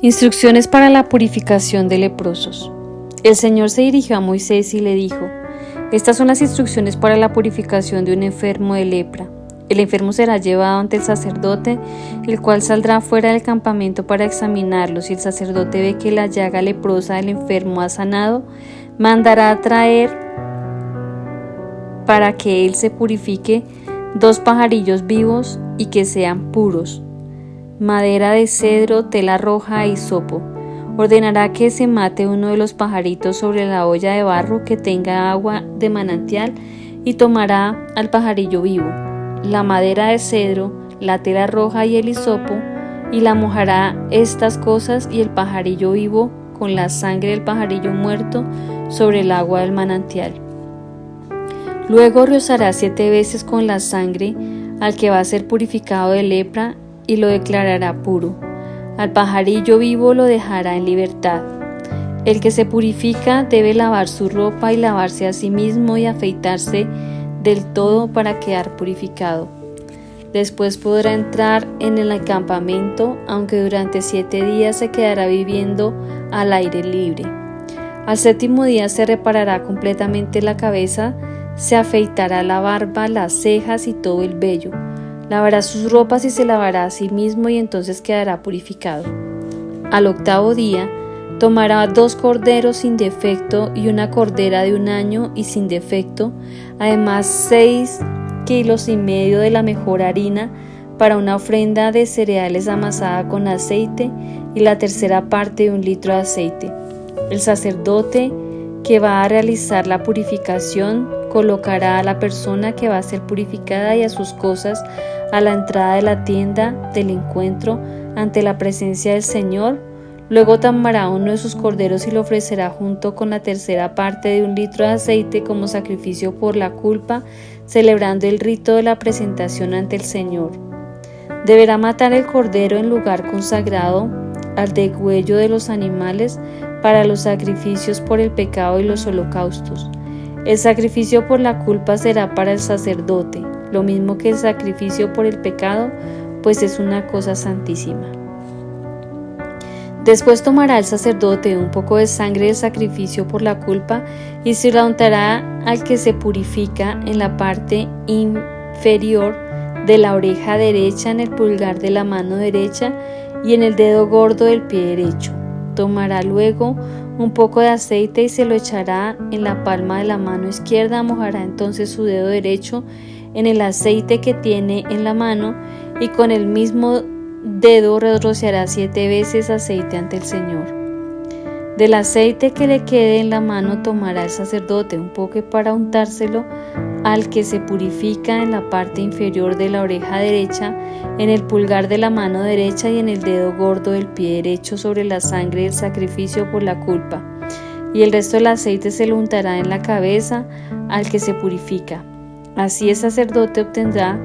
Instrucciones para la purificación de leprosos. El Señor se dirigió a Moisés y le dijo: Estas son las instrucciones para la purificación de un enfermo de lepra. El enfermo será llevado ante el sacerdote, el cual saldrá fuera del campamento para examinarlo. Si el sacerdote ve que la llaga leprosa del enfermo ha sanado, mandará a traer para que él se purifique 2 pajarillos vivos y que sean puros, madera de cedro, tela roja e hisopo. Ordenará que se mate uno de los pajaritos sobre la olla de barro que tenga agua de manantial y tomará al pajarillo vivo, la madera de cedro, la tela roja y el hisopo, y la mojará estas cosas y el pajarillo vivo con la sangre del pajarillo muerto sobre el agua del manantial. Luego rociará 7 veces con la sangre al que va a ser purificado de lepra y lo declarará puro. Al pajarillo vivo lo dejará en libertad. El que se purifica debe lavar su ropa y lavarse a sí mismo y afeitarse del todo para quedar purificado. Después podrá entrar en el campamento, aunque durante 7 días se quedará viviendo al aire libre. Al 7º día se reparará completamente la cabeza, se afeitará la barba, las cejas y todo el vello. Lavará sus ropas y se lavará a sí mismo y entonces quedará purificado. Al 8º día tomará 2 corderos sin defecto y una cordera de 1 año y sin defecto, además 6,5 kilos de la mejor harina para una ofrenda de cereales amasada con aceite y la tercera parte de 1 litro de aceite. El sacerdote que va a realizar la purificación colocará a la persona que va a ser purificada y a sus cosas a la entrada de la tienda del encuentro ante la presencia del Señor. Luego tomará uno de sus corderos y lo ofrecerá junto con la tercera parte de 1 litro de aceite como sacrificio por la culpa, celebrando el rito de la presentación ante el Señor. Deberá matar el cordero en lugar consagrado al degüello de los animales para los sacrificios por el pecado y los holocaustos. El sacrificio por la culpa será para el sacerdote, lo mismo que el sacrificio por el pecado, pues es una cosa santísima. Después tomará el sacerdote un poco de sangre del sacrificio por la culpa y se la untará al que se purifica en la parte inferior de la oreja derecha, en el pulgar de la mano derecha y en el dedo gordo del pie derecho. Tomará luego un poco de aceite y se lo echará en la palma de la mano izquierda, mojará entonces su dedo derecho en el aceite que tiene en la mano y con el mismo dedo rociará 7 veces aceite ante el Señor. Del aceite que le quede en la mano tomará el sacerdote un poco para untárselo al que se purifica en la parte inferior de la oreja derecha, en el pulgar de la mano derecha y en el dedo gordo del pie derecho sobre la sangre del sacrificio por la culpa, y el resto del aceite se lo untará en la cabeza al que se purifica. Así el sacerdote obtendrá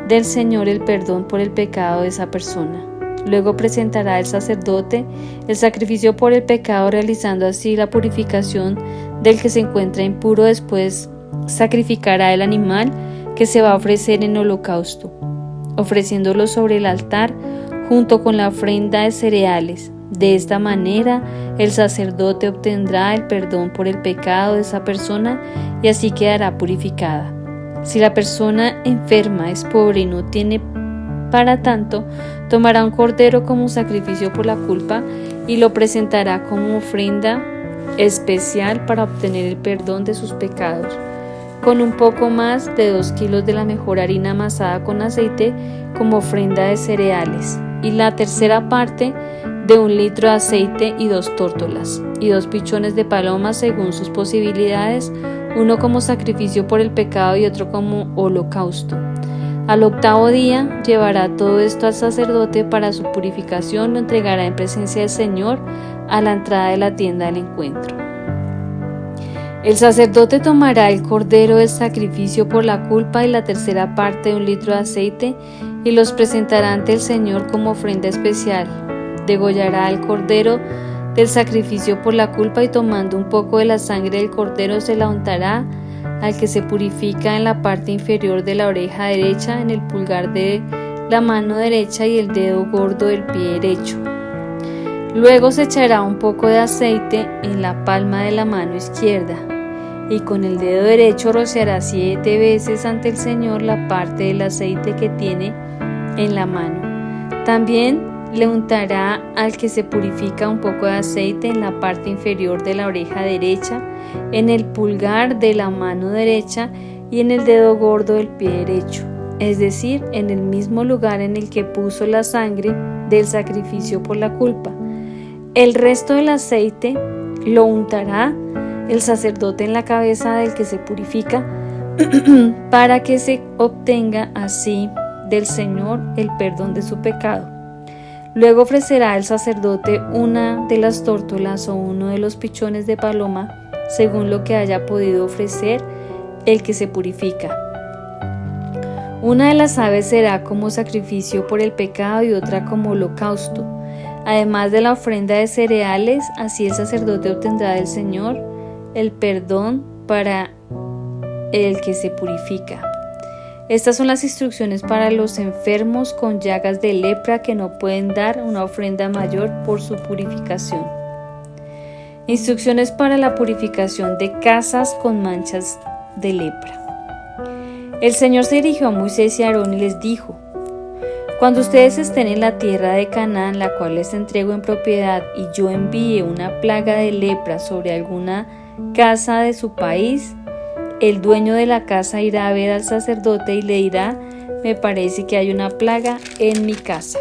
del Señor el perdón por el pecado de esa persona. Luego presentará el sacerdote el sacrificio por el pecado, realizando así la purificación del que se encuentra impuro. Después sacrificará el animal que se va a ofrecer en holocausto, ofreciéndolo sobre el altar junto con la ofrenda de cereales. De esta manera el sacerdote obtendrá el perdón por el pecado de esa persona y así quedará purificada. Si la persona enferma es pobre y no tiene para tanto, tomará un cordero como sacrificio por la culpa y lo presentará como ofrenda especial para obtener el perdón de sus pecados, con un poco más de 2 kilos de la mejor harina amasada con aceite como ofrenda de cereales, y la tercera parte de 1 litro de aceite y 2 tórtolas, y 2 pichones de paloma según sus posibilidades, uno como sacrificio por el pecado y otro como holocausto. Al 8º día llevará todo esto al sacerdote para su purificación, lo entregará en presencia del Señor a la entrada de la tienda del encuentro. El sacerdote tomará el cordero del sacrificio por la culpa y la tercera parte de 1 litro de aceite y los presentará ante el Señor como ofrenda especial. Degollará el cordero del sacrificio por la culpa y tomando un poco de la sangre del cordero se la untará al que se purifica en la parte inferior de la oreja derecha, en el pulgar de la mano derecha y el dedo gordo del pie derecho. Luego se echará un poco de aceite en la palma de la mano izquierda y con el dedo derecho rociará 7 veces ante el Señor la parte del aceite que tiene en la mano. También le untará al que se purifica un poco de aceite en la parte inferior de la oreja derecha, en el pulgar de la mano derecha y en el dedo gordo del pie derecho, es decir, en el mismo lugar en el que puso la sangre del sacrificio por la culpa. El resto del aceite lo untará el sacerdote en la cabeza del que se purifica para que se obtenga así del Señor el perdón de su pecado. Luego ofrecerá el sacerdote una de las tórtolas o uno de los pichones de paloma, según lo que haya podido ofrecer el que se purifica. Una de las aves será como sacrificio por el pecado y otra como holocausto. Además de la ofrenda de cereales, así el sacerdote obtendrá del Señor el perdón para el que se purifica. Estas son las instrucciones para los enfermos con llagas de lepra que no pueden dar una ofrenda mayor por su purificación. Instrucciones para la purificación de casas con manchas de lepra. El Señor se dirigió a Moisés y a Aarón y les dijo: Cuando ustedes estén en la tierra de Canaán, la cual les entrego en propiedad, y yo envíe una plaga de lepra sobre alguna casa de su país, el dueño de la casa irá a ver al sacerdote y le dirá: me parece que hay una plaga en mi casa.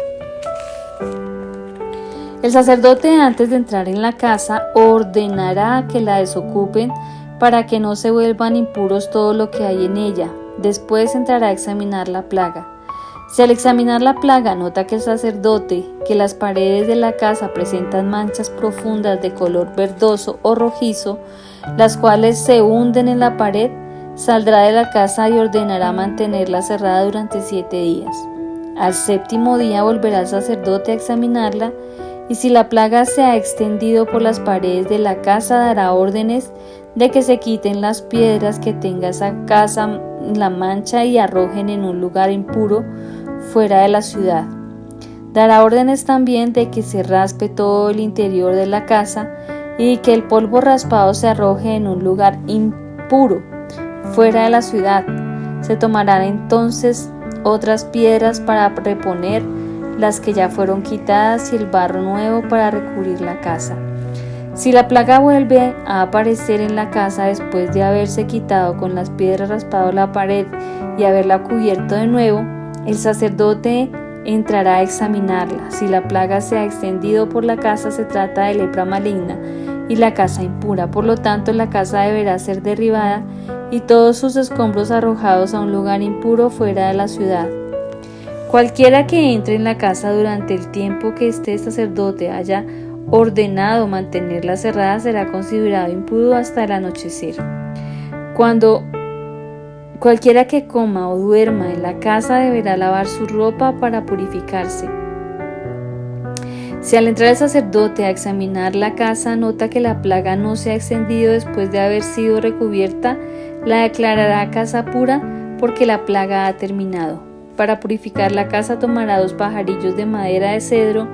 El sacerdote, antes de entrar en la casa, ordenará que la desocupen para que no se vuelvan impuros todo lo que hay en ella. Después entrará a examinar la plaga. Si al examinar la plaga nota que el sacerdote que las paredes de la casa presentan manchas profundas de color verdoso o rojizo, las cuales se hunden en la pared, saldrá de la casa y ordenará mantenerla cerrada durante 7 días. Al 7º día volverá el sacerdote a examinarla, y si la plaga se ha extendido por las paredes de la casa, dará órdenes de que se quiten las piedras que tenga esa casa la mancha y arrojen en un lugar impuro fuera de la ciudad. Dará órdenes también de que se raspe todo el interior de la casa y que el polvo raspado se arroje en un lugar impuro fuera de la ciudad. Se tomarán entonces otras piedras para reponer las que ya fueron quitadas y el barro nuevo para recubrir la casa. Si la plaga vuelve a aparecer en la casa después de haberse quitado con las piedras raspado la pared y haberla cubierto de nuevo, el sacerdote entrará a examinarla. Si la plaga se ha extendido por la casa, se trata de lepra maligna y la casa impura. Por lo tanto, la casa deberá ser derribada y todos sus escombros arrojados a un lugar impuro fuera de la ciudad. Cualquiera que entre en la casa durante el tiempo que este sacerdote haya ordenado mantenerla cerrada será considerado impuro hasta el anochecer. Cualquiera que coma o duerma en la casa deberá lavar su ropa para purificarse. Si al entrar el sacerdote a examinar la casa nota que la plaga no se ha extendido después de haber sido recubierta, la declarará casa pura porque la plaga ha terminado. Para purificar la casa tomará 2 pajarillos de madera de cedro,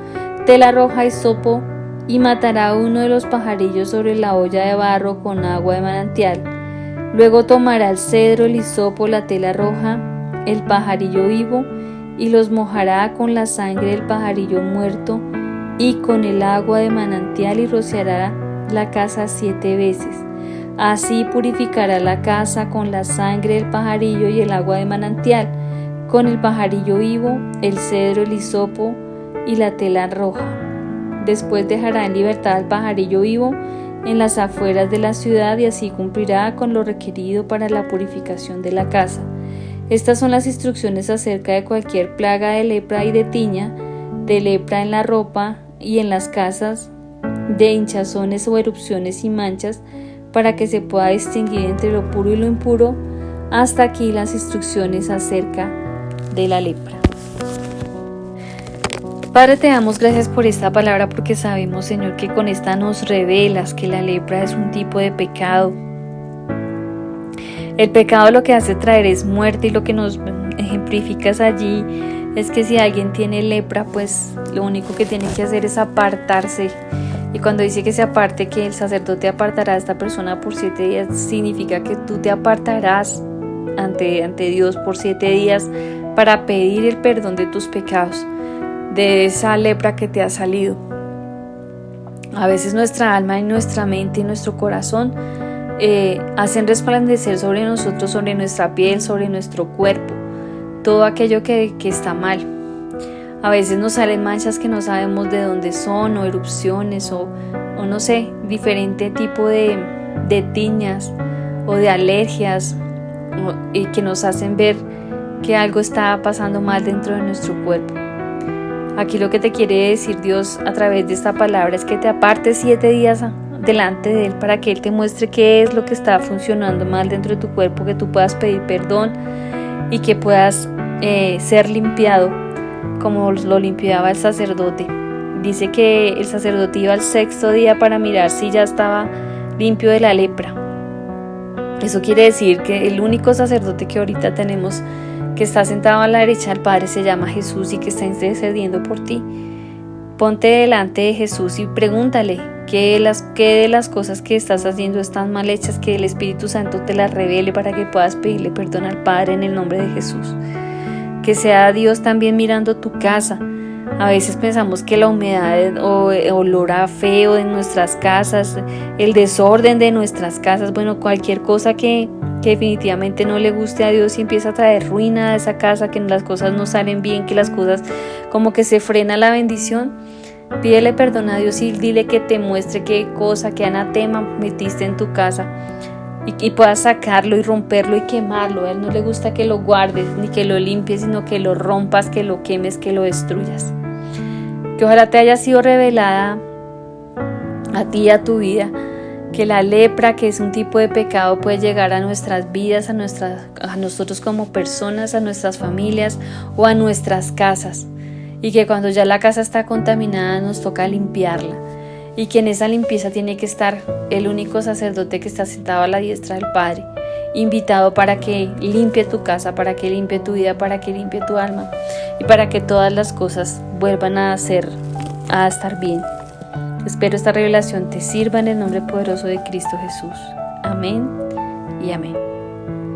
tela roja y hisopo, y matará uno de los pajarillos sobre la olla de barro con agua de manantial. Luego tomará el cedro, el hisopo, la tela roja, el pajarillo vivo, y los mojará con la sangre del pajarillo muerto y con el agua de manantial, y rociará la casa 7 veces. Así purificará la casa con la sangre del pajarillo y el agua de manantial, con el pajarillo vivo, el cedro, el hisopo y la tela roja. Después dejará en libertad al pajarillo vivo en las afueras de la ciudad y así cumplirá con lo requerido para la purificación de la casa. Estas son las instrucciones acerca de cualquier plaga de lepra y de tiña, de lepra en la ropa y en las casas, de hinchazones o erupciones y manchas, para que se pueda distinguir entre lo puro y lo impuro. Hasta aquí las instrucciones acerca de la lepra. Padre, te damos gracias por esta palabra porque sabemos, Señor, que con esta nos revelas que la lepra es un tipo de pecado. El pecado lo que hace traer es muerte y lo que nos ejemplificas allí es que si alguien tiene lepra, pues lo único que tiene que hacer es apartarse. Y cuando dice que se aparte, que el sacerdote apartará a esta persona por 7 días, significa que tú te apartarás ante Dios por 7 días para pedir el perdón de tus pecados, de esa lepra que te ha salido. A veces nuestra alma y nuestra mente y nuestro corazón hacen resplandecer sobre nosotros, sobre nuestra piel, sobre nuestro cuerpo, todo aquello que está mal. A veces nos salen manchas que no sabemos de dónde son, o erupciones, o no sé, diferente tipo de tiñas o de alergias, y que nos hacen ver que algo está pasando mal dentro de nuestro cuerpo. Aquí lo que te quiere decir Dios a través de esta palabra es que te apartes 7 días delante de Él para que Él te muestre qué es lo que está funcionando mal dentro de tu cuerpo, que tú puedas pedir perdón y que puedas ser limpiado como lo limpiaba el sacerdote. Dice que el sacerdote iba al 6º día para mirar si ya estaba limpio de la lepra. Eso quiere decir que el único sacerdote que ahorita tenemos, que está sentado a la derecha del Padre, se llama Jesús y que está intercediendo por ti. Ponte delante de Jesús y pregúntale qué de las cosas que estás haciendo están mal hechas, que el Espíritu Santo te las revele para que puedas pedirle perdón al Padre en el nombre de Jesús. Que sea Dios también mirando tu casa. A veces pensamos que la humedad o olor a feo de nuestras casas, el desorden de nuestras casas, bueno, cualquier cosa que definitivamente no le guste a Dios y empieza a traer ruina a esa casa, que las cosas no salen bien, que las cosas como que se frena la bendición, pídele perdón a Dios y dile que te muestre qué cosa, qué anatema metiste en tu casa y puedas sacarlo y romperlo y quemarlo. A Él no le gusta que lo guardes ni que lo limpies, sino que lo rompas, que lo quemes, que lo destruyas. Que ojalá te haya sido revelada a ti y a tu vida que la lepra, que es un tipo de pecado, puede llegar a nuestras vidas, a nosotros como personas, a nuestras familias o a nuestras casas, y que cuando ya la casa está contaminada nos toca limpiarla, y que en esa limpieza tiene que estar el único sacerdote que está sentado a la diestra del Padre, invitado para que limpie tu casa, para que limpie tu vida, para que limpie tu alma y para que todas las cosas vuelvan a estar bien. Espero esta revelación te sirva en el nombre poderoso de Cristo Jesús. Amén y amén.